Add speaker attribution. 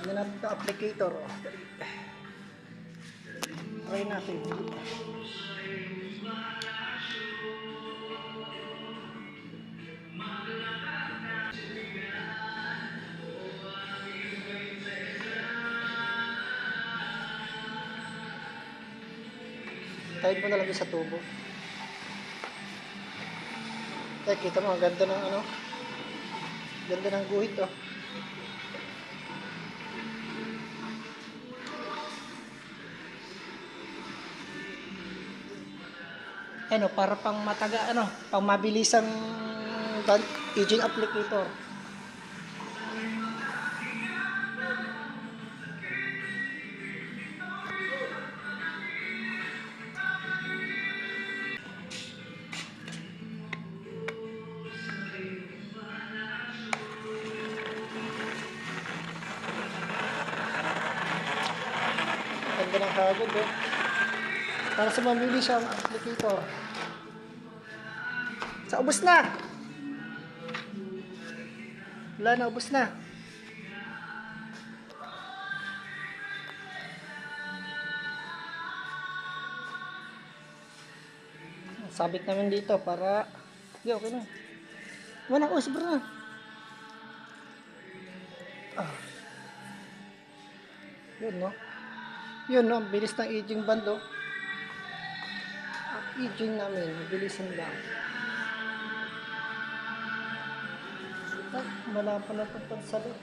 Speaker 1: Tignan natin ito applicator. Oh. Try natin. Tayad mo na lang sa tubo. Kita mo, ang ganda ng ano. Ganda ng guhit oh. Ano, para pang mataga, ano, pang mabilisang aging applicator. Ganda ng kagad oh. Para sa mabilisang applicator. Sa ubos na! Wala na, ubos na. Sabit namin dito para okay na. Wala na, sobra na. Yun no. Yun no, bilis ng aging band oh. Ang aging namin, bilisan lang. Ay, wala pa na pansalo.